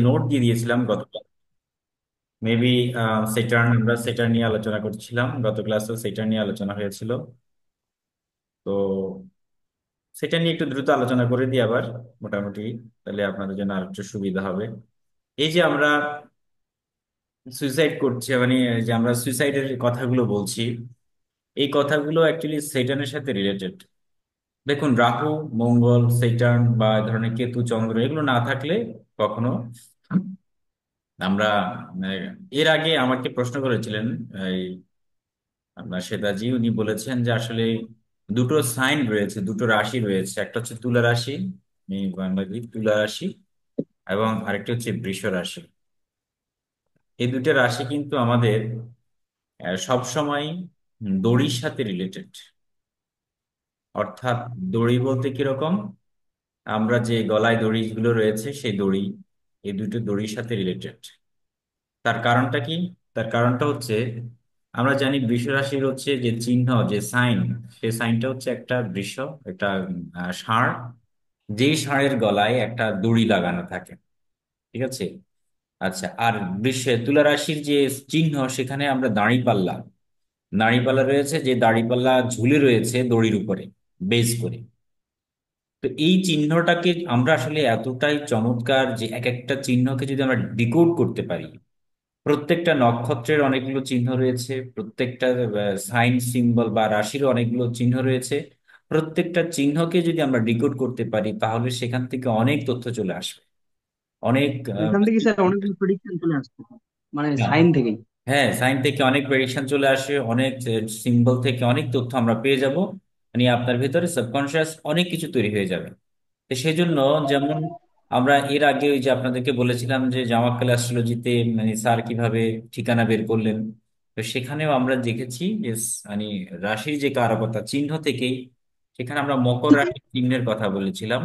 Note দিয়ে দিয়েছিলাম গত মেবি সেটার্ন, আমরা সেটার নিয়ে আলোচনা করছিলাম, গত ক্লাসে সেটার নিয়ে আলোচনা হয়েছিল। তো সেটা নিয়ে একটু দ্রুত আলোচনা করে দিই আবার, মোটামুটি, তাহলে আপনাদের জন্য আর একটু সুবিধা হবে। এই যে আমরা সুইসাইড করছি, মানে এই যে আমরা সুইসাইডের কথাগুলো বলছি, এই কথাগুলো অ্যাকচুয়ালি সেটানের সাথে রিলেটেড। দেখুন, রাহু, মঙ্গল, সেটার্ন বা এই ধরনের কেতু, চন্দ্র এগুলো না থাকলে কখনো আমরা এর আগে আমাকে প্রশ্ন করেছিলেন এই আপনার শ্বেতাজি, উনি বলেছেন যে আসলে দুটো সাইন রয়েছে, দুটো রাশি রয়েছে, একটা হচ্ছে তুলা রাশি, এই বাংলাদেশ তুলা রাশি, এবং আরেকটা হচ্ছে বৃষ রাশি। এই দুটো রাশি কিন্তু আমাদের সব সময় দড়ির সাথে রিলেটেড। অর্থাৎ দড়ি বলতে কিরকম, আমরা যে গলায় দড়িগুলো রয়েছে সেই দড়ি, এই দুটো দড়ির সাথে রিলেটেড। তার কারণটা কি? তার কারণটা হচ্ছে, আমরা জানি বৃষ রাশির হচ্ছে যে চিহ্ন, যে সাইন, সেই সাইনটা হচ্ছে একটা বৃষ, একটা ষাঁড়, যেই ষাঁড়ের গলায় একটা দড়ি লাগানো থাকে। ঠিক আছে? আচ্ছা, আর তুলা রাশির যে চিহ্ন, সেখানে আমরা দাঁড়িপাল্লা, দাঁড়িপাল্লা রয়েছে, যে দাঁড়িপাল্লা ঝুলে রয়েছে দড়ির উপরে বেজ করে। তো এই চিহ্নটাকে আমরা আসলে এতটাই চমৎকার, যে এক একটা চিহ্নকে যদি আমরা ডিকোড করতে পারি, প্রত্যেকটা নক্ষত্রের অনেকগুলো চিহ্ন রয়েছে, প্রত্যেকটা সাইন সিম্বল বা রাশির অনেকগুলো চিহ্ন রয়েছে। প্রত্যেকটা চিহ্নকে যদি আমরা ডিকোড করতে পারি, তাহলে সেখান থেকে অনেক তথ্য চলে আসবে। অনেক এখান থেকে স্যার অনেকগুলো প্রেডিকশন চলে আসছে, মানে হ্যাঁ, সাইন থেকেই। হ্যাঁ, সাইন থেকে অনেক প্রেডিকশন চলে আসে, অনেক সিম্বল থেকে অনেক তথ্য আমরা পেয়ে যাব। মানে আপনার ভেতরে সাবকনশিয়াস অনেক কিছু তৈরি হয়ে যাবে। তো সেই জন্য, যেমন আমরা এর আগে ওই যে আপনাদেরকে বলেছিলাম যে জামাকাল অ্যাস্ট্রোলজিতে মানে স্যার কিভাবে ঠিকানা বের করলেন, তো সেখানেও আমরা দেখেছি যে মানে রাশির যে কারকতা চিহ্ন থেকেই, সেখানে আমরা মকর রাশির চিহ্নের কথা বলেছিলাম।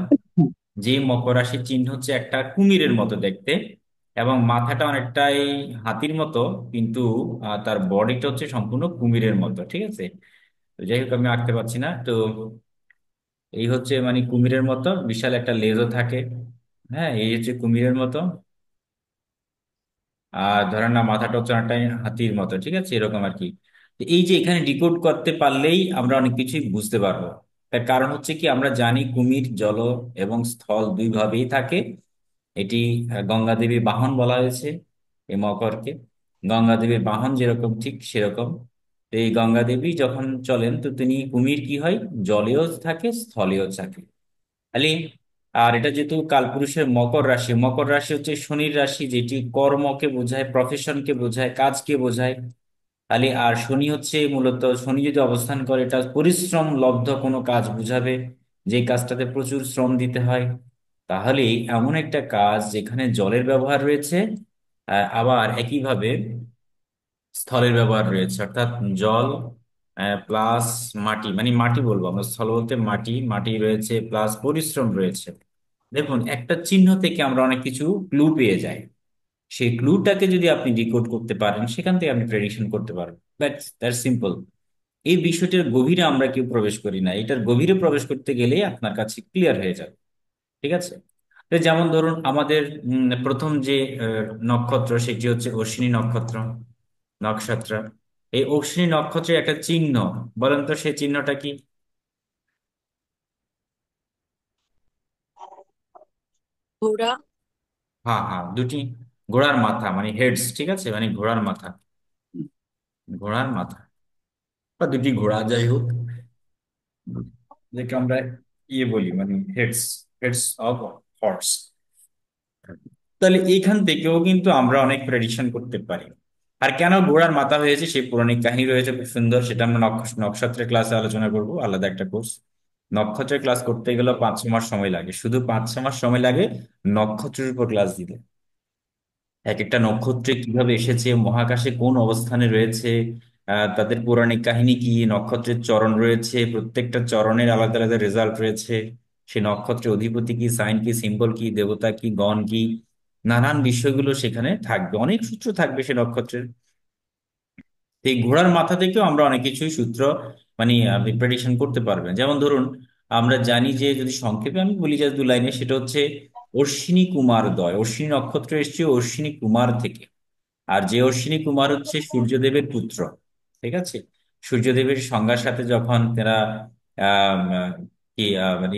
যে মকর রাশির চিহ্ন হচ্ছে একটা কুমিরের মতো দেখতে, এবং মাথাটা অনেকটাই হাতির মতো, কিন্তু তার বডিটা হচ্ছে সম্পূর্ণ কুমিরের মতো। ঠিক আছে? তো যাই হোক, আমি আঁকতে পারছি না তো। এই হচ্ছে মানে কুমিরের মতো বিশাল একটা লেজও থাকে। হ্যাঁ, এই হচ্ছে কুমিরের মতো। আর ধরেন না, মাথাটা হচ্ছে অনেকটাই হাতির মতো। ঠিক আছে, এরকম আর কি। তো এই যে এখানে ডিকোড করতে পারলেই আমরা অনেক কিছুই বুঝতে পারবো। তার কারণ হচ্ছে কি, আমরা জানি কুমির জল এবং স্থল দুই ভাবেই থাকে। এটি গঙ্গা দেবীর বাহন বলা হয়েছে এই মকরকে। গঙ্গা দেবীর বাহন যেরকম ঠিক সেরকম। তো এই গঙ্গা দেবী যখন চলেন, তো তিনি কুমির কি হয়, জলেও থাকে স্থলেও থাকে খালি। আর এটা যেহেতু কালপুরুষের মকর রাশি, মকর রাশি হচ্ছে শনির রাশি, যেটি কর্মকে বোঝায়, প্রফেশনকে বোঝায়, কাজকে বোঝায় খালি। আর শনি হচ্ছে মূলত, শনি যদি অবস্থান করে, এটা পরিশ্রম লব্ধ কোনো কাজ বুঝাবে, যে কাজটাতে প্রচুর শ্রম দিতে হয়। তাহলে এমন একটা কাজ যেখানে জলের ব্যবহার রয়েছে, আবার একইভাবে স্থলের ব্যবহার রয়েছে, অর্থাৎ জল প্লাস মাটি, মানে মাটি বলবো আমরা, স্থল বলতে মাটি, মাটি রয়েছে প্লাস পরিশ্রম রয়েছে। দেখুন, একটা চিহ্ন থেকে আমরা অনেক কিছু ক্লু পেয়ে যাই। সেই ক্লুটাকে যদি আপনি ডিকোড করতে পারেন, সেখান থেকে আপনি প্রেডিকশন করতে পারবেন। That's that's simple. এই বিষয়টির গভীরে আমরা কেউ প্রবেশ করি না, এটার গভীরে প্রবেশ করতে গেলেই আপনার কাছে ক্লিয়ার হয়ে যাবে। ঠিক আছে? তো যেমন ধরুন, আমাদের প্রথম যে নক্ষত্র, সেটি হচ্ছে অশ্বিনী নক্ষত্র, নক্ষত্র। এই অশ্বিনী নক্ষত্রের একটা চিহ্ন, বলেন তো সেই চিহ্নটা কি? ঘোড়া। হ্যাঁ, হ্যাঁ, দুটি ঘোড়ার মাথা, মানে হেডস। ঠিক আছে, মানে ঘোড়ার মাথা, ঘোড়ার মাথা, বা দুটি ঘোড়া, যাই হোক, যেটা আমরা ইয়ে বলি, মানে হেডস, হেডস অফ হর্স। তাহলে এইখান থেকেও কিন্তু আমরা অনেক প্রেডিকশন করতে পারি। আর কেন ঘোড়ার মাথা হয়েছে, সেই পৌরাণিক কাহিনী রয়েছে খুব সুন্দর, সেটা আমরা নক্ষত্রের ক্লাসে আলোচনা করব, আলাদা একটা কোর্স। নক্ষত্রের ক্লাস করতে গেলে 5-6 মাস সময় লাগে, শুধু 5-6 মাস সময় লাগে নক্ষত্রের উপর ক্লাস দিতে। এক একটা নক্ষত্রে কিভাবে এসেছে, মহাকাশে কোন অবস্থানে রয়েছে, তাদের পৌরাণিক কাহিনী কি, নক্ষত্রের চরণ রয়েছে, প্রত্যেকটা চরণের আলাদা আলাদা রেজাল্ট রয়েছে, সে নক্ষত্রের অধিপতি কি, সাইন কি, সিম্বল কি, দেবতা কি, গণ কি, নানান বিষয়গুলো সেখানে থাকবে, অনেক সূত্র থাকবে সে নক্ষত্রের। তো এই ঘোড়ার মাথা থেকেও আমরা অনেক কিছুই সূত্র, মানে আপনি প্রেডিকশন করতে পারবেন। যেমন ধরুন, আমরা জানি যে, যদি সংক্ষেপে আমি বলি যে দু লাইনে, সেটা হচ্ছে অশ্বিনী কুমার দ্বয়। অশ্বিনী নক্ষত্র এসছে অশ্বিনী কুমার থেকে। আর যে অশ্বিনী কুমার হচ্ছে সূর্যদেবের পুত্র। ঠিক আছে। সূর্যদেবের সংজ্ঞার সাথে যখন তারা আহ, কি মানে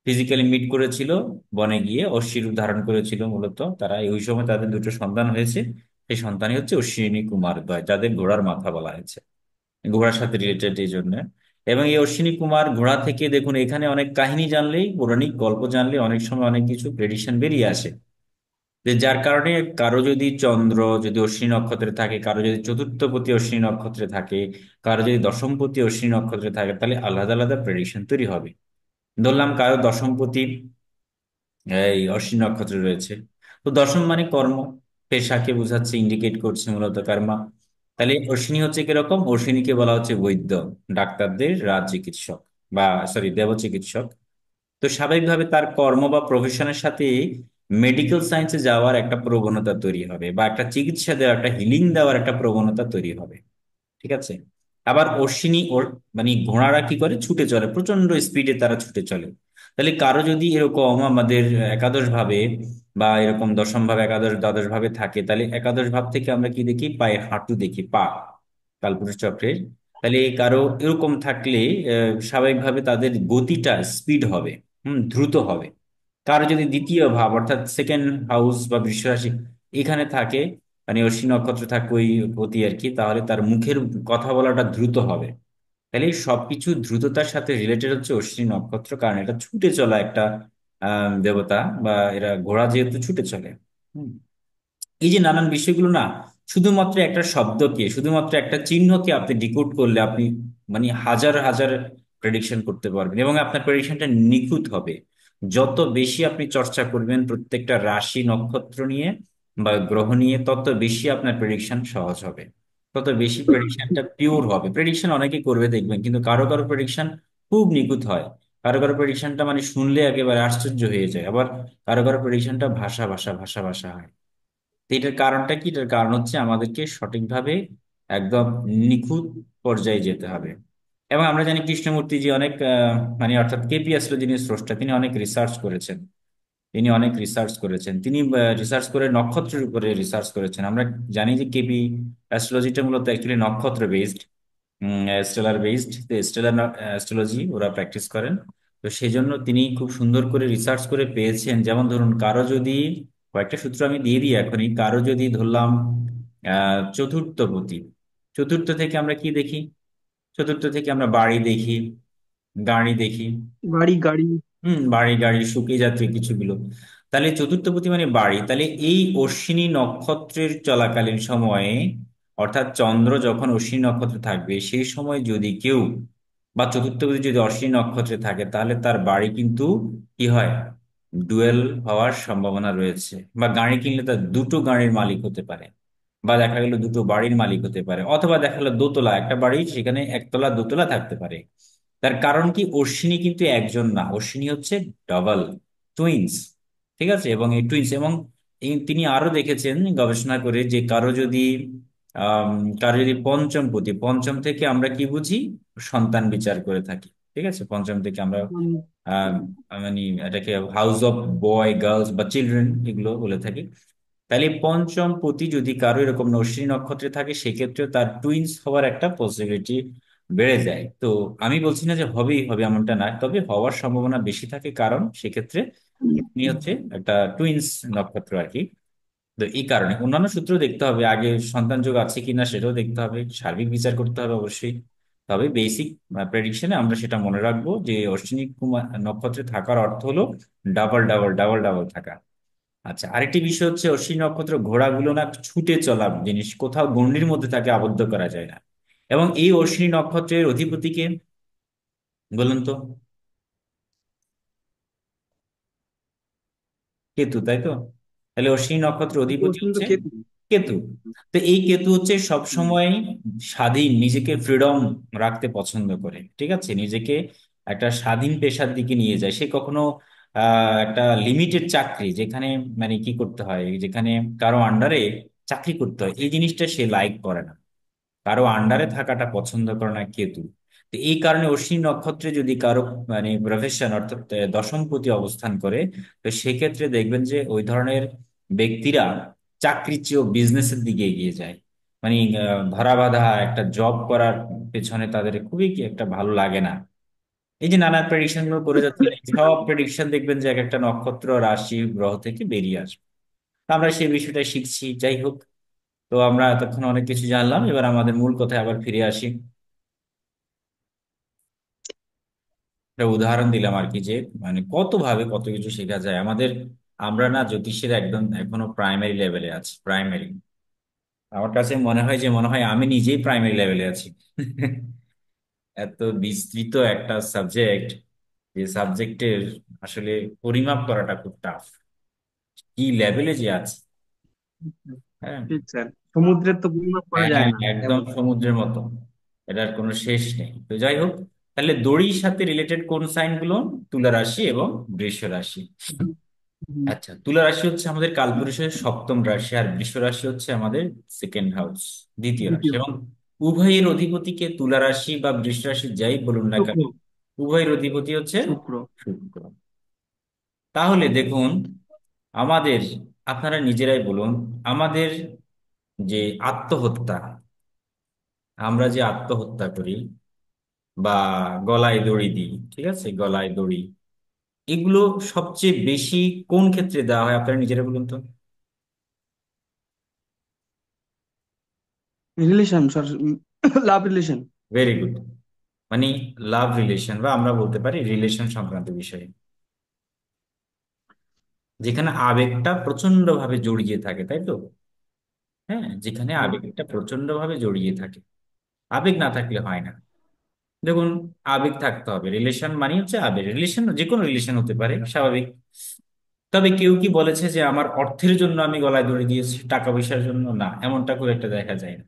ফিজিক্যালি মিট করেছিল, বনে গিয়ে অশ্বিনী রূপ ধারণ করেছিল মূলত তারা, ওই সময় তাদের দুটো সন্তান হয়েছে। সেই সন্তানই হচ্ছে অশ্বিনী কুমার দ্বয়, যাদের ঘোড়ার মাথা বলা হয়েছে, ঘোড়ার সাথে রিলেটেড এই জন্য। এবং এই অশ্বিনী কুমার ঘোড়া থেকে দেখুন, এখানে অনেক কাহিনী জানলেই, পৌরাণিক গল্প জানলে অনেক সময় অনেক কিছু প্রেডিকশন বেরিয়ে আসে। যে যার কারণে কারো যদি চন্দ্র যদি অশ্বিনী নক্ষত্রে থাকে, কারো যদি চতুর্থপতি অশ্বিনী নক্ষত্রে থাকে, কারো যদি দশমপতি অশ্বিনী নক্ষত্রে থাকে, তাহলে আলাদা আলাদা প্রেডিকশন তৈরি হবে। ধরলাম কারো দশমপতি এই অশ্বিনী নক্ষত্রে রয়েছে, তো দশম মানে কর্ম, পেশাকে বোঝাচ্ছে, ইন্ডিকেট করছে মূলত কর্মা। তাহলে অশ্বিনী হচ্ছে কিরকম? অশ্বিনীকে বলা হচ্ছে বৈদ্য, ডাক্তারদের রাজ চিকিৎসক, বা সরি দেব চিকিৎসক। তো স্বাভাবিকভাবে তার কর্ম বা প্রফেশনের সাথে মেডিকেল সায়েন্সে যাওয়ার একটা প্রবণতা তৈরি হবে, বা একটা চিকিৎসা দেওয়ার, একটা হিলিং দেওয়ার একটা প্রবণতা তৈরি হবে। ঠিক আছে। আবার অশ্বিনী ওর মানে ঘোড়ারা কি করে? ছুটে চলে, প্রচন্ড স্পিডে তারা ছুটে চলে। তাহলে কারো যদি এরকম আমাদের একাদশ ভাবে, বা এরকম দশম ভাবে, একাদশ দ্বাদশ ভাবে থাকে, তাহলে একাদশ ভাব থেকে আমরা কি দেখি? পায়ে হাঁটু দেখি, পা, কালপুরুষ চক্রের। তাহলে কারো এরকম থাকলে স্বাভাবিকভাবে তাদের গতিটা স্পিড হবে, দ্রুত হবে। কারো যদি দ্বিতীয় ভাব অর্থাৎ সেকেন্ড হাউস বা বৃষ রাশি এখানে থাকে, মানে অশ্বিনী নক্ষত্র থাকে ওই গতি আর কি, তাহলে তার মুখের কথা বলাটা দ্রুত হবে। তাহলে এই সবকিছু দ্রুততার সাথে রিলেটেড হচ্ছে অশ্বিনী নক্ষত্র, কারণ এটা ছুটে চলা একটা দেবতা, বা এরা ঘোড়া যেহেতু ছুটে চলে। হুম। এই যে নানান বিষয়গুলো না, শুধুমাত্র একটা শব্দকে, শুধুমাত্র একটা চিহ্নকে আপনি ডিকোড করলে আপনি মানে হাজার হাজার প্রেডিকশন করতে পারবেন, এবং আপনার প্রেডিকশনটা নিখুঁত হবে। যত বেশি আপনি চর্চা করবেন প্রত্যেকটা রাশি নক্ষত্র নিয়ে বা গ্রহ নিয়ে, তত বেশি আপনার প্রেডিকশন সহজ হবে, তত বেশি প্রেডিকশনটা পিওর হবে। প্রেডিকশন অনেকে করবে দেখবেন, কিন্তু কারো কারো প্রেডিকশন খুব নিখুঁত হয়। কারো কারো প্রেডিকশনটা মানে শুনলে একেবারে আশ্চর্য হয়ে যায়, আবার কারো কারো প্রেডিকশনটা ভাষা ভাষা ভাষা ভাষা হয়। তো এটার কারণটা কি? এটার কারণ হচ্ছে আমাদেরকে সঠিকভাবে একদম নিখুঁত পর্যায়ে যেতে হবে। এবং আমরা জানি কৃষ্ণমূর্তি জি অনেক মানে অর্থাৎ কেপি আসলে যিনি স্রষ্টা, তিনি অনেক রিসার্চ করেছেন। তিনি অনেক রিসার্চ করেছেন, তিনি রিসার্চ করে নক্ষত্রের উপরে রিসার্চ করেছেন। আমরা জানি যে কেপি অ্যাস্ট্রোলজিটা মূলত অ্যাকচুয়ালি নক্ষত্র based, stellar based. Stellar astrology ওরা প্র্যাকটিস করেন। তো সেই জন্য তিনি খুব সুন্দর করে রিসার্চ করে পেয়েছেন। যেমন ধরুন, কারো যদি, কয়েকটা সূত্র আমি দিয়ে দিই এখনই, কারো যদি ধরলাম চতুর্থপতি, চতুর্থ থেকে আমরা কি দেখি? চতুর্থ থেকে আমরা বাড়ি দেখি, গাড়ি দেখি। বাড়ি, গাড়ি। বাড়ি গাড়ি সুখ এই জাতীয় কিছুগুলো। তাহলে চতুর্থপতি মানে বাড়ি। তাহলে এই অশ্বিনী নক্ষত্রের চলাকালীন সময়ে, অর্থাৎ চন্দ্র যখন অশ্বিনী নক্ষত্রে থাকবে সেই সময় যদি কেউ, বা চতুর্থপতি যদি অশ্বিনী নক্ষত্রে থাকে, তাহলে তার বাড়ি কিন্তু কি হয়? ডুয়েল হওয়ার সম্ভাবনা রয়েছে। বা গাড়ি কিনলে তার দুটো গাড়ির মালিক হতে পারে, বা দেখা গেল দুটো বাড়ির মালিক হতে পারে, অথবা দেখা গেল দোতলা একটা বাড়ি, সেখানে একতলা দোতলা থাকতে পারে। তার কারণ কি? অশ্বিনী কিন্তু একজন না, অশ্বিনী হচ্ছে ডাবল, টুইন্স। ঠিক আছে। এবং এই টুইন্স, এবং তিনি আরো দেখেছেন গবেষণা করে যে কারো যদি আহ কারো যদি পঞ্চম পতি, পঞ্চম থেকে আমরা কি বুঝি? সন্তান বিচার করে থাকি। ঠিক আছে। পঞ্চম থেকে আমরা আহ মানে এটাকে হাউস অফ বয় গার্লস বা চিলড্রেন এগুলো বলে থাকি। তাহলে পঞ্চম পতি যদি কারো এরকম অশ্বিনী নক্ষত্রে থাকে, সেক্ষেত্রে তার টুইন্স হওয়ার একটা পসিবিলিটি বেড়ে যায়। তো আমি বলছি না যে হবেই হবে, এমনটা না, তবে হওয়ার সম্ভাবনা বেশি থাকে, কারণ সেক্ষেত্রে তিনি হচ্ছে একটা টুইন্স নক্ষত্র আর কি। তো এই কারণে অন্যান্য সূত্র দেখতে হবে, আগে সন্তান যোগ আছে কিনা সেটাও দেখতে হবে, সার্বিক বিচার করতে হবে অবশ্যই। তবে বেসিক প্রেডিকশনে আমরা সেটা মনে রাখবো যে অশ্বিনী কুমার নক্ষত্রে থাকার অর্থ হলো ডাবল ডাবল ডাবল ডাবল থাকা। আচ্ছা, আরেকটি বিষয় হচ্ছে অশ্বিনী নক্ষত্র ঘোড়াগুলো না ছুটে চলা জিনিস, কোথাও গণ্ডির মধ্যে তাকে আবদ্ধ করা যায় না। এবং এই অশ্বিনী নক্ষত্রের অধিপতিকে বলুন তো? কেতু, তাই তো? তাহলে অশ্বিনী নক্ষত্রের অধিপতি বলছেন তো হচ্ছে কেতু। কেতু। তো এই কেতু হচ্ছে সব সময় স্বাধীন, নিজেকে ফ্রিডম রাখতে পছন্দ করে। ঠিক আছে। নিজেকে একটা স্বাধীন পেশার দিকে নিয়ে যায়। সে কখনো একটা লিমিটেড চাকরি, যেখানে মানে কি করতে হয়, যেখানে কারো আন্ডারে চাকরি করতে হয়, এই জিনিসটা সে লাইক করে না। কারো আন্ডারে থাকাটা পছন্দ করে না কেতু। তো এই কারণে অশ্বিনী নক্ষত্রে যদি কারো মানে প্রফেশন অর্থাৎ দশমপতি অবস্থান করে, তো সেক্ষেত্রে দেখবেন যে ওই ধরনের ব্যক্তিরা চাকরির চেয়েও বিজনেসের দিকে এগিয়ে যায়। মানে ধরা বাঁধা একটা জব করার পেছনে তাদের খুবই কি একটা ভালো লাগে না। এই যে নানা প্রেডিকশন গুলো করে যাচ্ছেন, এই সব প্রেডিকশন দেখবেন যে এক একটা নক্ষত্র রাশি গ্রহ থেকে বেরিয়ে আসবে। তো আমরা সেই বিষয়টা শিখছি, যাই হোক। তো আমরা এতক্ষণ অনেক কিছু জানলাম, এবার আমাদের মূল কথায় আবার ফিরে আসি। একটা উদাহরণ দিলাম আর কি, যে মানে কত ভাবে কত কিছু শেখা যায় আমাদের। আমরা না জ্যোতিষের একদম এখনো প্রাইমারি লেভেলে আছি, প্রাইমারি। আমার কাছে মনে হয় আমি নিজেই প্রাইমারি লেভেলে আছি। এত বিস্তৃত একটা সাবজেক্ট, যে সাবজেক্টের আসলে পরিমাপ করাটা খুব টাফ, কি লেভেলে যে আছে। হ্যাঁ, ঠিক স্যার, সমুদ্রের তো পরিমাপ করা হ্যাঁ, যায় হ্যাঁ, না একদম তেমন। সমুদ্রের মতো। এটার কোনো শেষ নেই। তো যাই হোক, তাহলে দড়ির সাথে রিলেটেড কোন সাইন গুলো? তুলা রাশি এবং বৃষ রাশি। হুম, হুম, আচ্ছা, তুলা রাশি হচ্ছে আমাদের কালপুরুষের সপ্তম রাশি, আর বৃষ রাশি হচ্ছে আমাদের সেকেন্ড হাউস, দ্বিতীয় রাশি। দ্বিতীয়। এবং উভয়ের অধিপতিকে তুলা রাশি বা বৃষ রাশি যাই বলুন না কেন, শুক্র। উভয়ের অধিপতি হচ্ছে শুক্র। শুক্র। তাহলে দেখুন আমাদের, আপনারা নিজেরাই বলুন, আমাদের যে আত্মহত্যা, আমরা যে আত্মহত্যা করি বা গলায় দড়ি দিই, ঠিক আছে, গলায় দড়ি, এগুলো সবচেয়ে বেশি কোন ক্ষেত্রে দেওয়া হয় আপনারা নিজেরা বলুন তো। রিলেশন স্যার, লাভ রিলেশন। Very good. মানে লাভ রিলেশন, বা আমরা বলতে পারি রিলেশন সংক্রান্ত বিষয়ে, যেখানে আবেগটা প্রচন্ড ভাবে জড়িয়ে থাকে, তাই তো? হ্যাঁ, যেখানে আবেগটা প্রচন্ড ভাবে জড়িয়ে থাকে, আবেগ না থাকলে হয় না। দেখুন, আবেগ থাকতে হবে, রিলেশন মানে হচ্ছে আবেগ, রিলেশন যে কোনো রিলেশন হতে পারে, স্বাভাবিক। তবে কেউ কি বলেছে যে আমার অর্থের জন্য আমি গলায় দড়ি দিয়েছি, টাকা পয়সার জন্য না, এমনটা খুব একটা দেখা যায় না।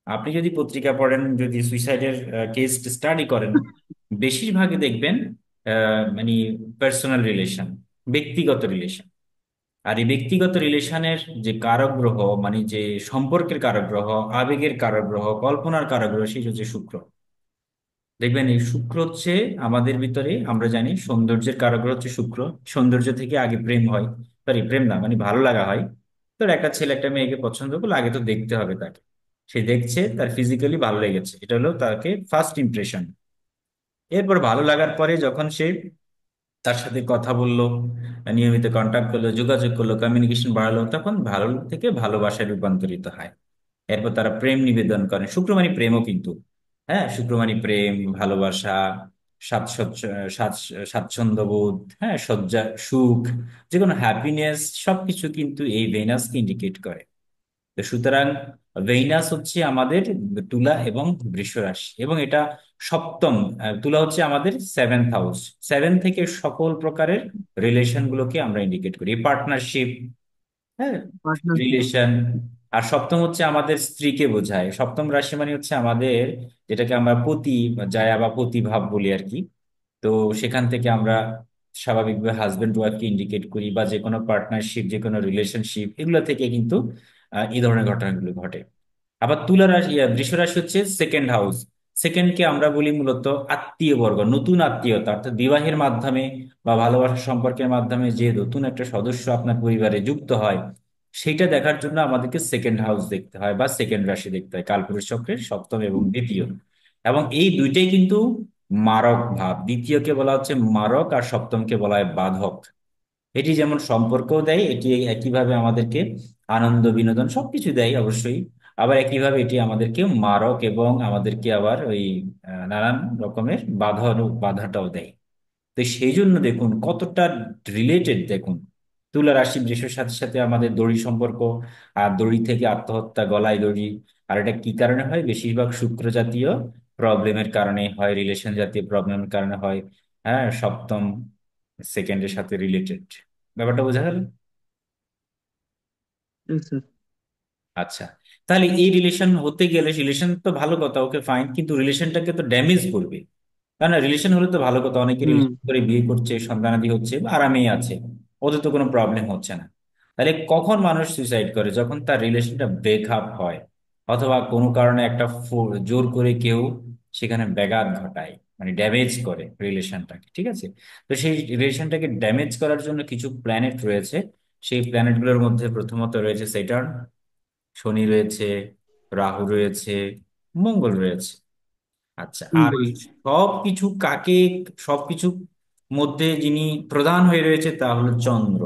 আপনি যদি পত্রিকা পড়েন, যদি সুইসাইডের কেস স্টাডি করেন, বেশিরভাগই দেখবেন মানে পার্সোনাল রিলেশন, ব্যক্তিগত রিলেশন। আর এই ব্যক্তিগত রিলেশনের যে কারক গ্রহ, মানে যে সম্পর্কের কারক গ্রহ, আবেগের কারক গ্রহ, কল্পনার কারক গ্রহ, সেই হচ্ছে শুক্র। দেখবেন এই শুক্র হচ্ছে আমাদের ভিতরে, আমরা জানি সৌন্দর্যের কারক হচ্ছে শুক্র। সৌন্দর্য থেকে আগে প্রেম হয়, সরি প্রেম না, মানে ভালো লাগা হয়। তো একটা ছেলে একটা মেয়েকে পছন্দ করলো, আগে তো দেখতে হবে তাকে। সে দেখছে, তার ফিজিক্যালি ভালো লেগেছে, এটা হলো তাকে ফার্স্ট ইমপ্রেশন। এরপর ভালো লাগার পরে যখন সে তার সাথে কথা বললো, নিয়মিত কন্ট্যাক্ট করলো, যোগাযোগ করলো, কমিউনিকেশন বাড়ালো, তখন ভালো থেকে ভালোবাসায় রূপান্তরিত হয়। এরপর তারা প্রেম নিবেদন করেন, শুক্রবারই প্রেমও কিন্তু। হ্যাঁ, শুক্রবারই প্রেম, ভালোবাসা, স্বাচ্ছন্দ্য বোধ, হ্যাঁ, শয্যা সুখ, যে কোনো হ্যাপিনেস, সবকিছু কিন্তু এই ভেনাসকে ইন্ডিকেট করে। তো সুতরাং ভেনাস হচ্ছে আমাদের তুলা এবং বৃষ রাশি, এবং এটা সপ্তম। তুলা হচ্ছে আমাদের সেভেন্থ হাউস। সেভেন থেকে সকল প্রকারের রিলেশন গুলোকে আমরা ইন্ডিকেট করি, পার্টনারশিপ, হ্যাঁ, পার্টনারশিপ। রিলেশন। আর সপ্তম হচ্ছে আমাদের স্ত্রীকে বোঝায়, সপ্তম রাশি মানে হচ্ছে আমাদের, যেটাকে আমরা পতি জায়া বা পতি ভাব বলি আর কি। তো সেখান থেকে আমরা স্বাভাবিকভাবে হাজবেন্ড ওয়াইফকে ইন্ডিকেট করি, বা যে কোনো পার্টনারশিপ, যে কোনো রিলেশনশিপ, এগুলো থেকে কিন্তু এই ধরনের ঘটনাগুলো ঘটে। আবার তুলা রাশি, বৃষ রাশি হচ্ছে সেকেন্ড হাউস। সেকেন্ডকে আমরা বলি মূলত আত্মীয় বর্গ, নতুন আত্মীয়তা, অর্থাৎ বিবাহের মাধ্যমে বা ভালোবাসার সম্পর্কের মাধ্যমে যে নতুন একটা সদস্য আপনার পরিবারে যুক্ত হয়, সেইটা দেখার জন্য আমাদেরকে সেকেন্ড হাউস দেখতে হয় বা সেকেন্ড রাশি দেখতে হয়, কালপুরুষ চক্রের সপ্তম এবং দ্বিতীয়। এবং এই দুইটাই কিন্তু মারক ভাব, দ্বিতীয়কে বলা হচ্ছে মারক, আর সপ্তমকে বলা হয় বাধক। এটি যেমন সম্পর্কও দেয়, এটি একইভাবে আমাদেরকে আনন্দ বিনোদন সবকিছু দেয় অবশ্যই। আবার একইভাবে এটি আমাদেরকে মারক এবং আমাদেরকে আবার ওই নানান রকমের বাধাটাও দেয়। তো সেই জন্য দেখুন কতটা রিলেটেড, দেখুন তুলা রাশি বৃষের সাথে সাথে আমাদের দড়ি সম্পর্ক, আর দড়ি থেকে আত্মহত্যা, গলায় দড়ি। আর এটা কি কারণে হয়? বেশিরভাগ শুক্র জাতীয় প্রবলেমের কারণে হয়, রিলেশন জাতীয় প্রবলেমের কারণে হয়। হ্যাঁ, সপ্তম সেকেন্ডের সাথে রিলেটেড। ব্যাপারটা বোঝা গেল? ঠিক স্যার। আচ্ছা, তাহলে এই রিলেশন হতে গেলে, রিলেশন তো ভালো কথা, ওকে ফাইন, কিন্তু রিলেশনটাকে তো ড্যামেজ করবে। কারণ রিলেশন হলে তো ভালো কথা, অনেকে হুম। রিলেশন করে বিয়ে করছে, সন্তানাদি হচ্ছে, বা আরামেই আছে, ওদের তো কোনো প্রবলেম হচ্ছে না। তাহলে কখন মানুষ সুইসাইড করে? যখন তার রিলেশনটা ব্রেকআপ হয়, অথবা কোনো কারণে একটা জোর করে কেউ সেখানে ব্যাঘাত ঘটায়, মানে ড্যামেজ করে রিলেশনটাকে, ঠিক আছে? তো সেই রিলেশনটাকে ড্যামেজ করার জন্য কিছু প্ল্যানেট রয়েছে। সেই প্ল্যানেটগুলোর মধ্যে প্রথমত রয়েছে স্যাটার্ন, শনি রয়েছে, রাহু রয়েছে, মঙ্গল রয়েছে। আচ্ছা, আর এই বলেছি। সবকিছু কাকে, সবকিছু মধ্যে যিনি প্রধান হয়ে রয়েছে তা হলো চন্দ্র।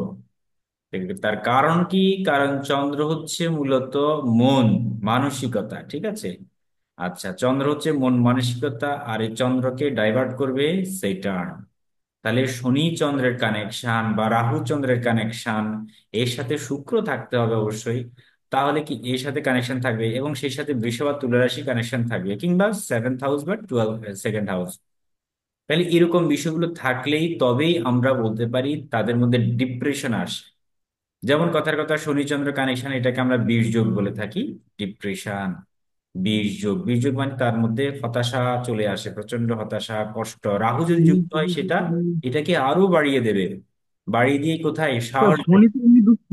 দেখবে তার কারণ কি? কারণ চন্দ্র হচ্ছে মূলত মন, মানসিকতা, ঠিক আছে? আচ্ছা, চন্দ্র হচ্ছে মন মানসিকতা, আর এই চন্দ্রকে ডাইভার্ট করবে সেটার্ন। তাহলে শনি চন্দ্রের কানেকশন বা রাহু চন্দ্রের কানেকশন, এর সাথে শুক্র থাকতে হবে অবশ্যই। তাহলে কি এর সাথে কানেকশন থাকবে, এবং সেই সাথে বৃষ বা তুলা রাশি কানেকশন থাকবে, কিংবা 7th হাউস বা 2nd হাউস। তাহলে এরকম বিষয়গুলো থাকলেই তবেই আমরা বলতে পারি তাদের মধ্যে ডিপ্রেশন আসে। যেমন কথার কথা, শনিচন্দ্র কানেকশন, এটাকে আমরা বিষ যোগ বলে থাকি। ডিপ্রেশন, বিষ যোগ মানে তার মধ্যে হতাশা চলে আসে, প্রচন্ড হতাশা, কষ্ট। রাহু যদি শনি যুক্ত তো হয় সেটা এটাকে আরো বাড়িয়ে দেবে, বাড়িয়ে দিয়ে কোথায় সাহস শনি দেবে। তো এমনি দুঃখ।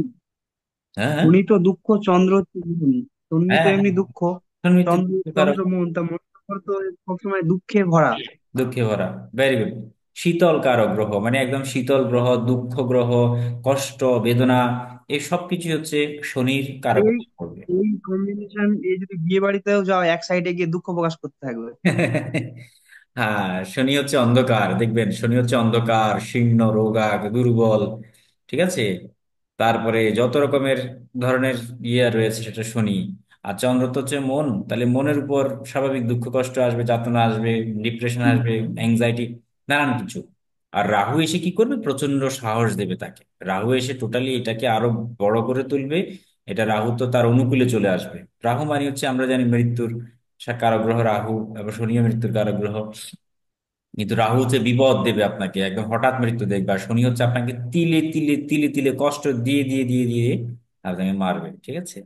হ্যাঁ, হ্যাঁ, শনি তো দুঃখ, চন্দ্র হচ্ছে মন। শনি তো হ্যাঁ, এমনি দুঃখ, শনি তো চন্দ্র দুঃখ কারক, চন্দ্র মন, তা মন তো সবসময় দুঃখে ভরা। দুঃখে ভরা। Very good. শীতল কারক গ্রহ, মানে একদম শীতল গ্রহ, দুঃখ গ্রহ, কষ্ট, বেদনা, এই সব কিছু হচ্ছে শনির কারক এই করবে। এই কম্বিনেশন, এই যদি বিয়ে বাড়িতেও যাও এক সাইডে গিয়ে দুঃখ প্রকাশ করতে থাকবে। হ্যাঁ, শনি হচ্ছে অন্ধকার, দেখবেন শনি হচ্ছে অন্ধকার, শীর্ণ, রোগা, দুর্বল, ঠিক আছে? তারপরে যত রকমের ধরনের ইয়ে রয়েছে সেটা শনি। আর চন্দ্র তো হচ্ছে মন, তাহলে মনের উপর স্বাভাবিক দুঃখ কষ্ট আসবে, যাতনা আসবে, ডিপ্রেশন আসবে, অ্যাংজাইটি, নানান কিছু। আর রাহু এসে কি করবে? প্রচন্ড সাহস দেবে তাকে। রাহু এসে টোটালি এটাকে আরো বড় করে তুলবে। এটা রাহু তো তার অনুকূলে চলে আসবে। রাহু মানে হচ্ছে আমরা জানি মৃত্যুর কারক গ্রহ রাহু, এবং শনিও মৃত্যুর কারক গ্রহ। কিন্তু রাহু হচ্ছে বিপদ দেবে আপনাকে, একদম হঠাৎ মৃত্যু দেখবে। আর শনি হচ্ছে আপনাকে তিলে তিলে তিলে তিলে কষ্ট দিয়ে দিয়ে দিয়ে দিয়ে আপনাকে মারবে, ঠিক আছে?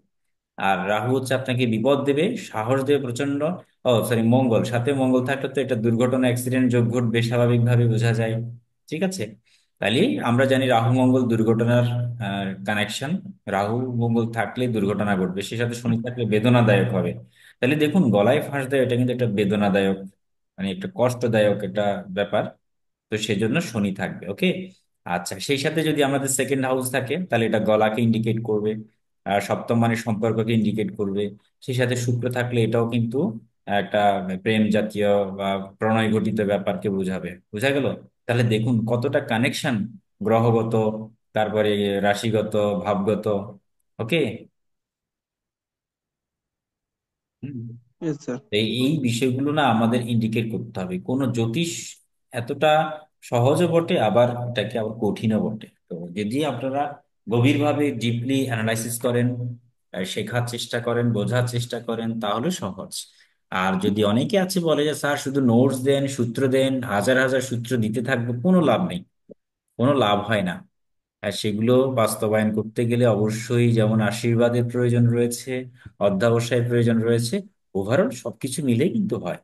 আর রাহু হচ্ছে আপনাকে বিপদ দেবে, সাহস দেবে প্রচন্ড। ও সরি, মঙ্গল, সাথে মঙ্গল থাকলে তো এটা দুর্ঘটনা, অ্যাক্সিডেন্ট যোগ ঘটবে, স্বাভাবিকভাবে বোঝা যায়, ঠিক আছে? তাহলে আমরা জানি রাহু মঙ্গল দুর্ঘটনার কানেকশন। রাহু মঙ্গল থাকলে দুর্ঘটনা ঘটবে, সে সাথে শনি থাকলে বেদনাদায়ক হবে। তাহলে দেখুন, গলায় ফাঁস দেয়, এটা কিন্তু একটা বেদনাদায়ক, মানে একটা কষ্টদায়ক একটা ব্যাপার। তো সেজন্য শনি থাকবে, ওকে। আচ্ছা, সেই সাথে যদি আমাদের 2nd হাউস থাকে তাহলে এটা গলাকে ইন্ডিকেট করবে, আর সপ্তম মানে সম্পর্ককে ইন্ডিকেট করবে। সেই সাথে শুক্র থাকলে এটাও কিন্তু একটা প্রেম জাতীয় বা প্রণয় ঘটিত ব্যাপারকে বোঝাবে। বোঝা গেল? তাহলে দেখুন কতটা কানেকশন, গ্রহগত, তারপরে রাশিগত, ভাবগত, ওকে। Yes, sir. এই এই বিষয়গুলো না আমাদের ইন্ডিকেট করতে হবে। কোনো জ্যোতিষ এতটা সহজও বটে, আবার এটাকে আবার কঠিনও বটে। তো যদি আপনারা গভীরভাবে ডিপলি অ্যানালাইসিস করেন, শেখার চেষ্টা করেন, বোঝার চেষ্টা করেন, তাহলে সহজ। আর যদি অনেকে আছে বলে যে স্যার শুধু নোটস দেন, সূত্র দেন, হাজার হাজার সূত্র দিতে থাকবো, কোনো লাভ নেই, কোনো লাভ হয় না। আর সেগুলো বাস্তবায়ন করতে গেলে অবশ্যই যেমন আশীর্বাদের প্রয়োজন রয়েছে, অধ্যবসায়ের প্রয়োজন রয়েছে, ওভারঅল সবকিছু মিলেই কিন্তু হয়।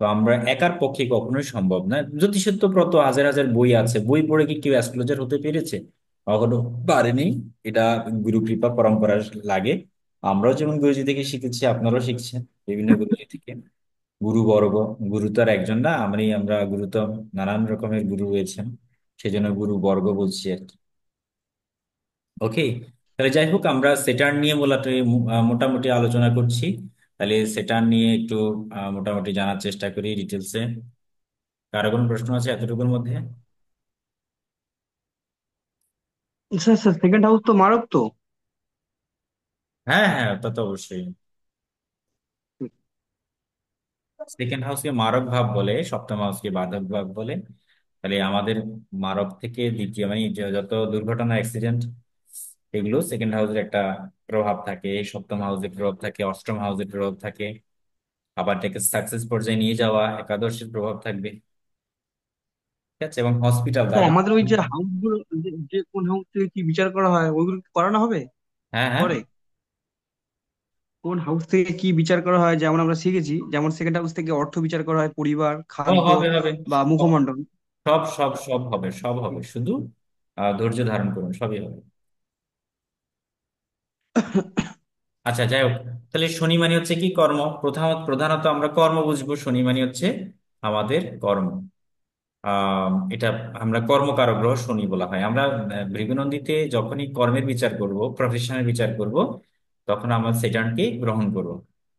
তো আমরা একার পক্ষে কখনোই সম্ভব না। জ্যোতিষের তো কত হাজার হাজার বই আছে, বই পড়ে কি কেউ অ্যাস্ট্রোলজার হতে পেরেছে? কখনো পারেনি। এটা গুরু কৃপা পরম্পরা লাগে। আমরাও যেমন গুরুজি থেকে শিখেছি, আপনারাও শিখছেন বিভিন্ন গুরুজি থেকে। গুরু বর্গ, গুরু তো আর একজন না, আমরা গুরু তো নানান রকমের গুরু রয়েছেন, সেজন্য গুরু বর্গ বলছি আর কি। ওকে। তাহলে যাই হোক, আমরা সেটার নিয়ে মোটামুটি আলোচনা করছি। তাহলে সেটার নিয়ে একটু মোটামুটি জানার চেষ্টা করি ডিটেলসে। কারো কোনো প্রশ্ন আছে এতটুকুর মধ্যে? স্যার স্যার, সেকেন্ড হাউস তো মারক তো। হ্যাঁ, হ্যাঁ, তা তো অবশ্যই। 2nd হাউসকে মারক ভাব বলে, 7ম হাউসকে বাধক ভাব বলে। তাহলে আমাদের মারক থেকে দ্বিতীয়, মানে যত দুর্ঘটনা, অ্যাক্সিডেন্ট, এগুলো 2nd হাউসের একটা প্রভাব থাকে, 7ম হাউসের প্রভাব থাকে, 8ম হাউসের প্রভাব থাকে। আবার এটাকে সাকসেস পর্যায়ে নিয়ে যাওয়া, একাদশের প্রভাব থাকবে, ঠিক আছে? এবং হসপিটাল তো দ্বারা। আমাদের ওই যে হাউস গুলো, যে যে কোন হাউস থেকে কি বিচার করা হয় ওইগুলো কি করানো হবে হ্যাঁ, হ্যাঁ, পরে? কোন হাউস থেকে কি বিচার করা হয়, যেমন আমরা শিখেছি, যেমন সেকেন্ড হাউস থেকে অর্থ বিচার করা হয়, পরিবার, ও খাদ্য হবে, হবে, বা মুখমণ্ডল। সব সব সব হবে, সব হবে, শুধু ধৈর্য ধারণ করুন, সবই হবে। আচ্ছা, যাই হোক, তাহলে শনি মানে হচ্ছে কি? কর্ম। প্রধানত আমরা কর্ম বুঝবো, শনি মানে হচ্ছে আমাদের কর্ম। এটা আমরা কর্মকারক গ্রহ শনি বলা হয়। আমরা ভৃগুনন্দিতে যখনই কর্মের বিচার করব, প্রফেশনের বিচার করব, তখন আমরা সেটাকে গ্রহণ করব।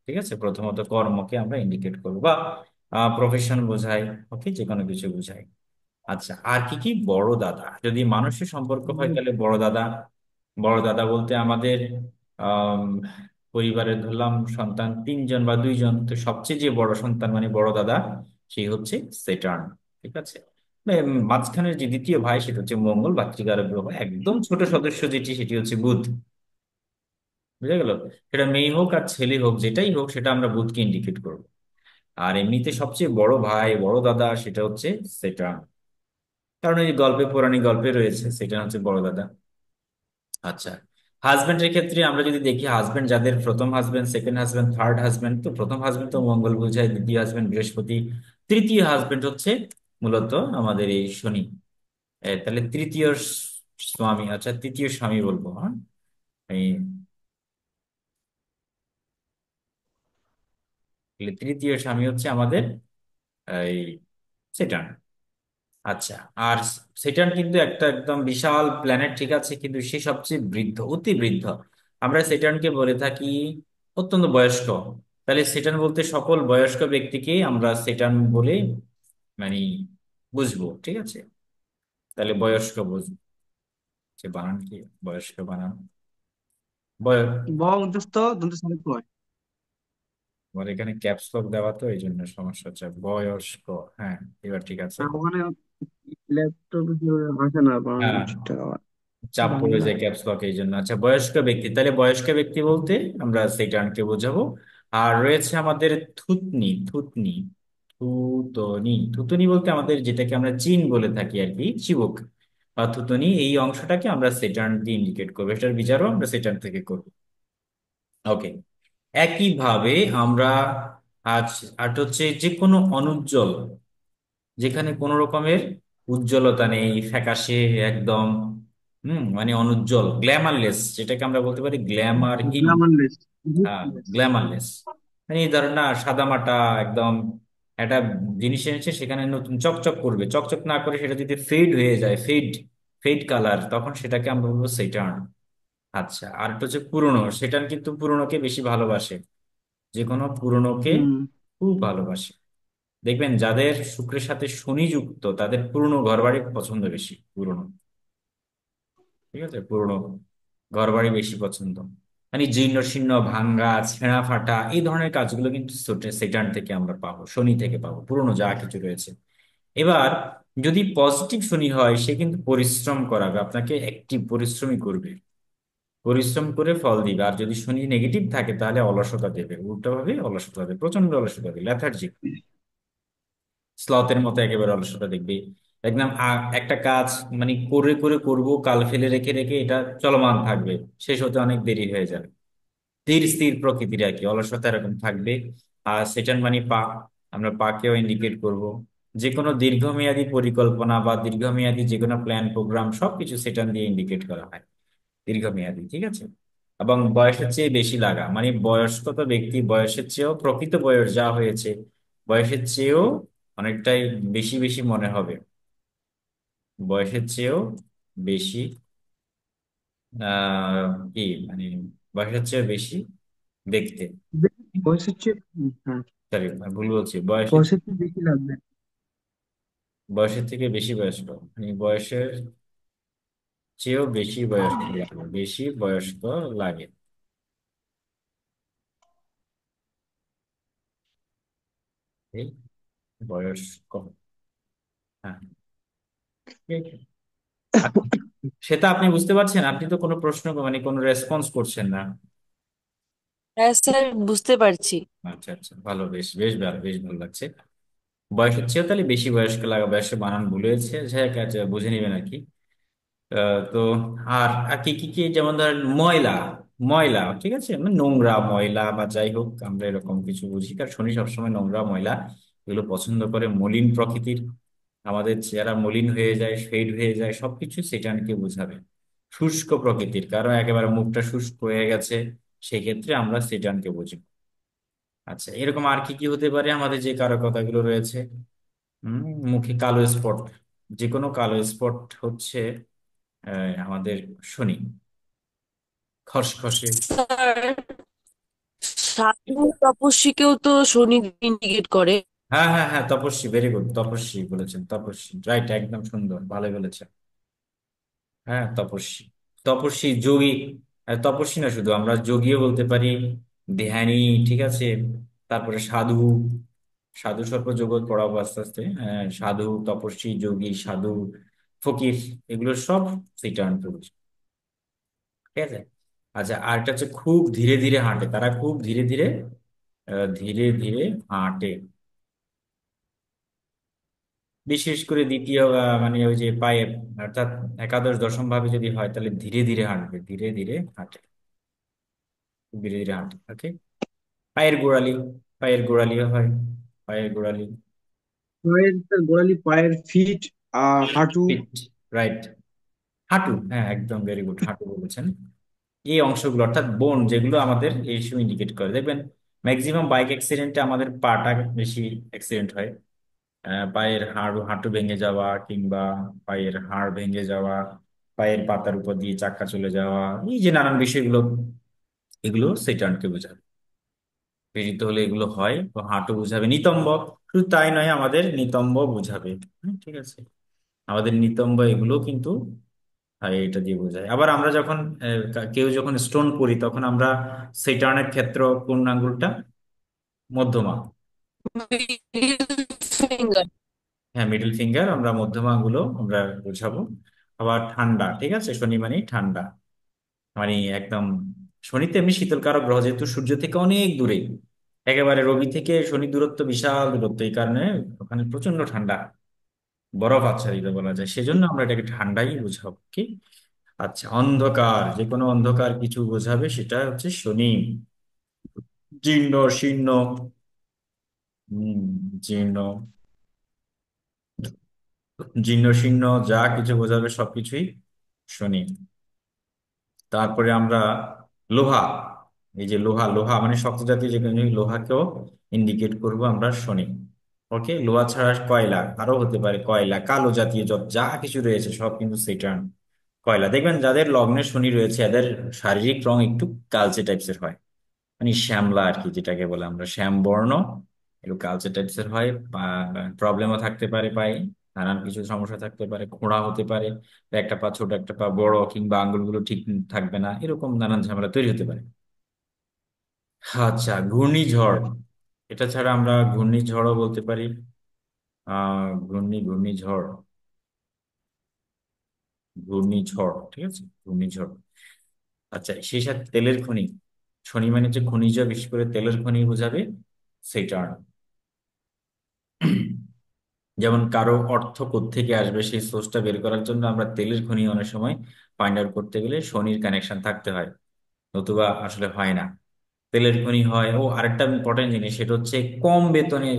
ঠিক আছে, প্রথমত কর্মকে আমরা ইন্ডিকেট করবো বা প্রফেশন বোঝায়, ওকে, যে কোনো কিছু বোঝায়। আচ্ছা, আর কি কি? বড় দাদা, যদি মানুষের সম্পর্ক হয় তাহলে বড় দাদা। বড় দাদা বলতে আমাদের আহ পরিবারের ধরলাম সন্তান তিনজন বা দুইজন, তো সবচেয়ে যে বড় সন্তান মানে বড় দাদা, সেই হচ্ছে সেটার্ন। ঠিক আছে। মাঝখানের যে দ্বিতীয় ভাই সেটা হচ্ছে মঙ্গল, ভাতৃকারক গ্রহ। একদম ছোট সদস্য যেটি, সেটি হচ্ছে বুধ। বুঝা গেল? সেটা মেয়ে হোক আর ছেলে হোক, যেটাই হোক, সেটা আমরা বুধকে ইন্ডিকেট করব। আর এমনিতে সবচেয়ে বড় ভাই, বড় দাদা, সেটা হচ্ছে সেটার্ন। কারণ এই গল্পে, পৌরাণিক গল্পে রয়েছে, সেটা হচ্ছে বড় দাদা। আচ্ছা, হাজবেন্ডের ক্ষেত্রে আমরা যদি দেখি, হাজবেন্ড যাদের প্রথম husband, second husband, third husband, তো প্রথম হাজবেন্ড তো মঙ্গল বোঝায়, দ্বিতীয় হাজবেন্ড বৃহস্পতি, তৃতীয় হাজবেন্ড হচ্ছে মূলত আমাদের এই শনি। তাহলে তৃতীয় স্বামী, আচ্ছা তৃতীয় স্বামী বলবো, হ্যাঁ। এই তাহলে তৃতীয় স্বামী হচ্ছে আমাদের এই সেটার্ন। আচ্ছা, আর সেটার্ন কিন্তু একটা একদম বিশাল প্ল্যানেট, ঠিক আছে, কিন্তু সে সবচেয়ে বৃদ্ধ, অতি বৃদ্ধ। আমরা সেটার্নকে বলে থাকি অত্যন্ত বয়স্ক। তাহলে সেটার্ন বলতে সকল বয়স্ক ব্যক্তিকে আমরা সেটার্ন বলে মানে বুঝবো। ঠিক আছে, তাহলে বয়স্ক বুঝবো। যে বানান কি? বয়স্ক বানান বয়স। ব অন্তস্থ দন্ত সালিক হয়। আমার এখানে ক্যাপস লক দেওয়া, তো এই জন্য সমস্যা হচ্ছে। বয়স্ক, হ্যাঁ, এবার ঠিক আছে। আর ওখানে ল্যাপটপে আসে না বানানো হ্যাঁ, ঠিকঠাক আবার চাপ পড়ে বাংলা। যায় ক্যাপস লক এই জন্য। আচ্ছা, বয়স্ক ব্যক্তি, তাহলে বয়স্ক ব্যক্তি বলতে আমরা সেইটাকে বোঝাবো। আর রয়েছে আমাদের থুতনি। থুতনি, থুতনি, থুতনি বলতে আমাদের যেটাকে আমরা চিন বলে থাকি আর কি, চিবুক বা থুতনি, এই অংশটাকে আমরা সেটার্ন দিয়ে ইন্ডিকেট করবো। এটার বিচারও আমরা সেটার্ন থেকে করবো। ওকে। একইভাবে আমরা আজ আর হচ্ছে যে কোনো অনুজ্জ্বল, যেখানে কোনো রকমের উজ্জ্বলতা নেই, ফ্যাকাশে একদম, মানে অনুজ্জ্বল, গ্ল্যামারলেস, যেটাকে আমরা বলতে পারি গ্ল্যামারহীন। Grammar list. হ্যাঁ, গ্ল্যামারলেস, মানে এই ধরেন না, সাদামাটা একদম একটা জিনিস এনেছে, সেখানে নতুন চকচক করবে, চকচক না করে সেটা যদি ফেড হয়ে যায়, ফেড, ফেড কালার, তখন সেটাকে আমরা বলবো সেটার্ন। আচ্ছা, আর একটা হচ্ছে পুরনো। সেটার্ন কিন্তু পুরনোকে বেশি ভালোবাসে, যে কোনো পুরনোকে হুম। খুব ভালোবাসে। দেখবেন যাদের শুক্রের সাথে শনি যুক্ত, তাদের পুরনো ঘরবাড়ি পছন্দ বেশি, পুরনো। ঠিক আছে, পুরনো ঘরবাড়ি বেশি পছন্দ। মানে জীর্ণ শীর্ণ, ভাঙ্গা, ছেঁড়া ফাটা, এই ধরনের কাজগুলো কিন্তু সেটার্ন থেকে আমরা পাবো, শনি থেকে পাবো, পুরনো যা কিছু রয়েছে। এবার যদি পজিটিভ শনি হয়, সে কিন্তু পরিশ্রম করাবে আপনাকে, একটি পরিশ্রমই করবে, পরিশ্রম করে ফল দিবে। আর যদি শনি নেগেটিভ থাকে, তাহলে অলসতা দেবে, উল্টো ভাবে অলসতা দেবে, প্রচন্ড অলসতা দেবে, লেথার্জি, স্লথের মতো একেবারে অলসতা দেখবে। একদম একটা কাজ মানে করে করে করব, কাল ফেলে রেখে রেখে এটা চলমান থাকবে, শেষ হতে অনেক দেরি হয়ে যাবে। স্থির স্থির প্রকৃতির আর কি, অলসতা এরকম থাকবে। আর সেটার মানে পা, আমরা পাকেও ইন্ডিকেট করব। যে কোনো দীর্ঘমেয়াদী পরিকল্পনা বা দীর্ঘমেয়াদী যে কোনো প্ল্যান প্রোগ্রাম, সবকিছু সেটার দিয়ে ইন্ডিকেট করা হয়, দীর্ঘমেয়াদী। ঠিক আছে। এবং বয়সের চেয়ে বেশি লাগা, মানে বয়স্কত ব্যক্তি বয়সের চেয়েও, প্রকৃত বয়স যা হয়েছে, বয়সের চেয়েও অনেকটাই বেশি বেশি মনে হবে, বয়সের চেয়েও বেশি কি মানে বয়সের চেয়েও বেশি দেখতে। বয়সের চেয়ে হ্যাঁ, সরি, ভুল বলছি, বয়সের বয়সের চেয়ে বেশি লাগবে। বয়সের থেকে বেশি বয়স্ক, মানে বয়সের চেয়েও বেশি বয়স্ক লাগে, বেশি বয়স্ক লাগে। এই বয়স্ক, হ্যাঁ, ঠিক। আচ্ছা, সেটা আপনি বুঝতে পারছেন? আপনি তো কোনো প্রশ্ন মানে কোনো রেসপন্স করছেন না। হ্যাঁ স্যার, বুঝতে পারছি। আচ্ছা আচ্ছা, ভালো, বেশ বেশ ভালো, বেশ ভালো লাগছে। বয়সের চেয়েও তাহলে বেশি বয়স্ক লাগা, বয়সে বানান ভুলে হয়েছে, আচ্ছা বুঝে নেবেন আর কি। তো আর আর কি কি কি, যেমন ধরেন ময়লা, ময়লা, ঠিক আছে, মানে নোংরা ময়লা বা যাই হোক, আমরা এরকম কিছু বুঝি, কারণ শনি সবসময় নোংরা ময়লা এগুলো পছন্দ করে, মলিন প্রকৃতির। আমাদের চেহারা মলিন হয়ে যায়, ফেড হয়ে যায়, সবকিছু সেটাকে বোঝাবে। শুষ্ক প্রকৃতির, কারণ একেবারে মুখটা শুষ্ক হয়ে গেছে, সেই ক্ষেত্রে আমরা সেটানকে বুঝি। আচ্ছা, এরকম আর কি কি হতে পারে আমাদের যে কারকতাগুলো রয়েছে? হম মুখে কালো স্পট, যে কোনো কালো স্পট হচ্ছে আমাদের শনি। খসখসে। স্যার, সাধু তপস্বীকেও তো শনি ইন্ডিকেট করে। হ্যাঁ হ্যাঁ হ্যাঁ, তপস্বী, ভেরি গুড, তপস্বী বলেছেন, তপস্বী রাইট, একদম সুন্দর, ভালো বলেছেন। হ্যাঁ, তপস্বী, তপস্বী, যোগী। তপস্বী না শুধু, আমরা যোগীও বলতে পারি, ধ্যানী, ঠিক আছে। তারপরে সাধু, সাধু সর্ব জগৎ পড়াবো আস্তে আস্তে। সাধু, তপস্বী, যোগী, সাধু, ফকির, এগুলো সব সেইটা আনতে বলছি, ঠিক আছে। আচ্ছা, আর একটা হচ্ছে খুব ধীরে ধীরে হাঁটে, তারা খুব ধীরে ধীরে ধীরে ধীরে হাঁটে। বিশেষ করে দ্বিতীয় মানে ওই যে পায়ে, অর্থাৎ একাদশ দশম ভাবে যদি হয় তাহলে ধীরে ধীরে হাঁটবে, ধীরে ধীরে হাঁটে, খুব ধীরে ধীরে হাঁটে, ওকে। পায়ের গোড়ালি, পায়ের গোড়ালিও হয়, পায়ের গোড়ালি। পায়ের স্যার গোড়ালি, পায়ের ফিট, হাঁটু। Feet, right. হাঁটু, হ্যাঁ একদম ভেরি গুড, হাঁটু বলেছেন। এই অংশগুলো অর্থাৎ বোন যেগুলো আমাদের এই সময় ইন্ডিকেট করে, দেখবেন ম্যাক্সিমাম বাইক অ্যাক্সিডেন্টে আমাদের পাটা বেশি অ্যাক্সিডেন্ট হয়। পায়ের হাড়, হাঁটু ভেঙে যাওয়া, কিংবা পায়ের হাড় ভেঙে যাওয়া, পায়ের পাতার উপর দিয়ে চাক্কা চলে যাওয়া, এই যে নানান বিষয়গুলো, এগুলো সেটানকে বোঝাবে। পীড়িত হলে এগুলো হয়, তো হাঁটু বোঝাবে, নিতম্ব। শুধু তাই নয়, আমাদের নিতম্ব বোঝাবে। ঠিক আছে, আমাদের নিতম্ব এগুলো কিন্তু এটা দিয়ে বোঝায়। আবার আমরা যখন কেউ যখন স্টোন করি তখন আমরা সেটানের ক্ষেত্র কোন আঙ্গুলটা? মধ্যমা। Middle finger. হ্যাঁ, মিডল ফিঙ্গার, আমরা মধ্যমা আঙ্গুলও আমরা বোঝাবো। আবার ঠান্ডা, ঠিক আছে, শনি মানে ঠান্ডা, মানে একদম। শনিতে এমনি শীতলকারক গ্রহ, যেহেতু সূর্য থেকে অনেক দূরে, একেবারে রবি থেকে শনি দূরত্ব বিশাল দূরত্ব, এই কারণে ওখানে প্রচন্ড ঠান্ডা, বরফ আচ্ছাদিত বলা যায়, সেজন্য আমরা এটাকে ঠান্ডাই বুঝাবো, কি। আচ্ছা, অন্ধকার, যে কোনো অন্ধকার কিছু বোঝাবে, সেটা হচ্ছে শনি। জীর্ণ শীর্ণ, হম, জীর্ণ, জীর্ণ শীর্ণ, যা কিছু বোঝাবে সবকিছুই শনি। তারপরে আমরা লোহা, এই যে লোহা, লোহা মানে শক্ত জাতীয় যে কোনো জিনিস, লোহাকেও ইন্ডিকেট করব আমরা শনি। ওকে, লোহা ছাড়া কয়লা, আরো হতে পারে কয়লা, কালো জাতীয় যত যা কিছু রয়েছে সব কিন্তু সেটার্ন। কয়লা, দেখবেন যাদের লগ্নে শনি রয়েছে এদের শারীরিক রং একটু কালচে টাইপসের হয়, মানে শ্যামলা আর কি, যেটাকে বলে আমরা শ্যামবর্ণ, একটু কালচে টাইপসের হয়। প্রবলেমও থাকতে পারে পায়ে, নানান কিছু সমস্যা থাকতে পারে, খোঁড়া হতে পারে, একটা পা ছোট একটা পা বড়, কিংবা আঙ্গুলগুলো ঠিক থাকবে না, এরকম নানান ঝামেলা তৈরি হতে পারে। আচ্ছা, ঘূর্ণিঝড়, এটা ছাড়া আমরা ঘূর্ণিঝড়ও বলতে পারি। ঘূর্ণিঝড়, ঘূর্ণিঝড়, ঠিক আছে, ঘূর্ণিঝড়। আচ্ছা, সেই সাথে তেলের খনি, শনি মানে যে খনিজ, বিশেষ করে তেলের খনি বোঝাবে সেইটা। যেমন কারো অর্থ কোত্থেকে আসবে সেই সোর্সটা বের করার জন্য আমরা তেলের খনি অনেক সময় ফাইন্ড আউট করতে গেলে শনির কানেকশন থাকতে হয়, নতুবা আসলে হয় না। তেলের খনি হয়। ও আরেকটা ইম্পর্টেন্ট জিনিস, সেটা হচ্ছে কম বেতনে,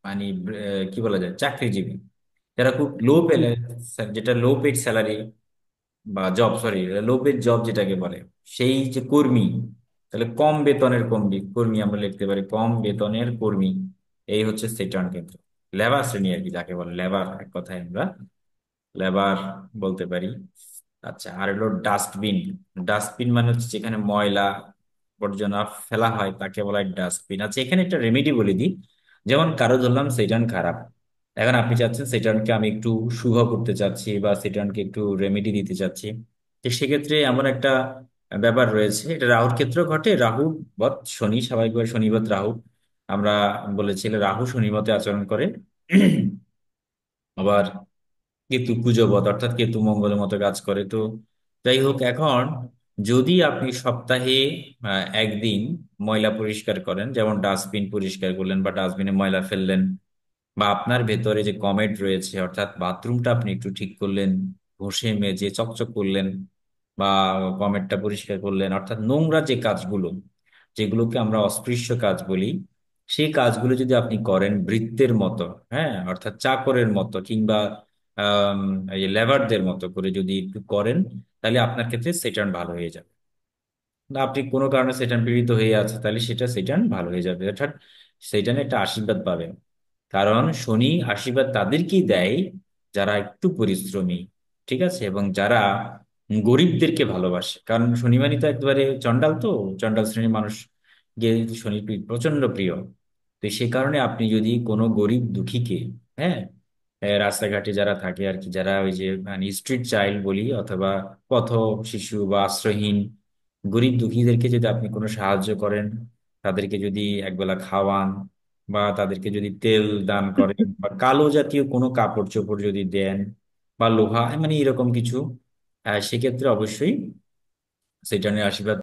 মানে কি বলা যায়, চাকরিজীবী যারা খুব লো পেলে, যেটা লো পেড স্যালারি বা job, sorry, low paid job যেটাকে বলে, সেই যে কর্মী, তাহলে কম বেতনের কর্মী, কর্মী আমরা লিখতে পারি কম বেতনের কর্মী। এই হচ্ছে সেটার্ন ক্ষেত্র, লেবার শ্রেণী আর কি, যাকে বলে লেবার, এক কথায় আমরা লেবার বলতে পারি। আচ্ছা, আর হলো ডাস্টবিন। ডাস্টবিন মানে হচ্ছে যেখানে ময়লা আবর্জনা ফেলা হয় তাকে বলা হয় ডাস্টবিন। আচ্ছা, এখানে একটা রেমেডি বলে দিই। যেমন কারো ধরলাম সেটান খারাপ, এখন আপনি চাচ্ছেন সেটানকে আমি একটু শুভ করতে চাচ্ছি, বা সেটানকে একটু রেমেডি দিতে চাচ্ছি, তো সেক্ষেত্রে এমন একটা ব্যাপার রয়েছে, এটা রাহুর ক্ষেত্রে ঘটে। রাহু বৎ শনি, স্বাভাবিকভাবে শনি বৎ রাহু, আমরা বলেছিলাম রাহু শনি মতে আচরণ করে। আবার কেতু কুজবত, অর্থাৎ কেতু মঙ্গলের মতো কাজ করে। তো যাই হোক, এখন যদি আপনি সপ্তাহে একদিন ময়লা পরিষ্কার করেন, যেমন ডাস্টবিন পরিষ্কার করলেন বা ডাস্টবিনে ময়লা ফেললেন, বা আপনার ভেতরে যে কমেট রয়েছে অর্থাৎ বাথরুমটা আপনি একটু ঠিক করলেন, ঘষে মেজে চকচক করলেন, বা কমেটটা পরিষ্কার করলেন, অর্থাৎ নোংরা যে কাজগুলো, যেগুলোকে আমরা অস্পৃশ্য কাজ বলি, সেই কাজগুলো যদি আপনি করেন ভৃত্যের মতো, হ্যাঁ, অর্থাৎ চাকরের মতো, কিংবা আহ এই লেবারদের মতো করে যদি একটু করেন, তাহলে আপনার ক্ষেত্রে সেটার্ন ভালো হয়ে যাবে। না, আপনি কোনো কারণে সেটান পীড়িত হয়ে আছে, তাহলে সেটা সেটান ভালো হয়ে যাবে, অর্থাৎ সেটানে একটা আশীর্বাদ পাবেন। কারণ শনি আশীর্বাদ তাদেরকেই দেয় যারা একটু পরিশ্রমী, ঠিক আছে, এবং যারা গরিবদেরকে ভালোবাসে। কারণ শনি মানি তো একেবারে চণ্ডাল, তো চণ্ডাল শ্রেণীর মানুষ গিয়ে শনি প্রচন্ড প্রিয়। তো সে কারণে আপনি যদি কোনো গরিব দুঃখীকে, হ্যাঁ, রাস্তাঘাটে যারা থাকে আর কি, যারা ওই যে মানে স্ট্রিট চাইল্ড বলি, অথবা পথ শিশু বা আশ্রয়হীন গরিব দুঃখীদেরকে যদি আপনি কোনো সাহায্য করেন, তাদেরকে যদি একবেলা খাওয়ান, বা তাদেরকে যদি তেল দান করেন, বা কালো জাতীয় কোনো কাপড় চোপড় যদি দেন, বা লোহা, মানে এরকম কিছু, সেক্ষেত্রে অবশ্যই সেটা নিয়ে আশীর্বাদ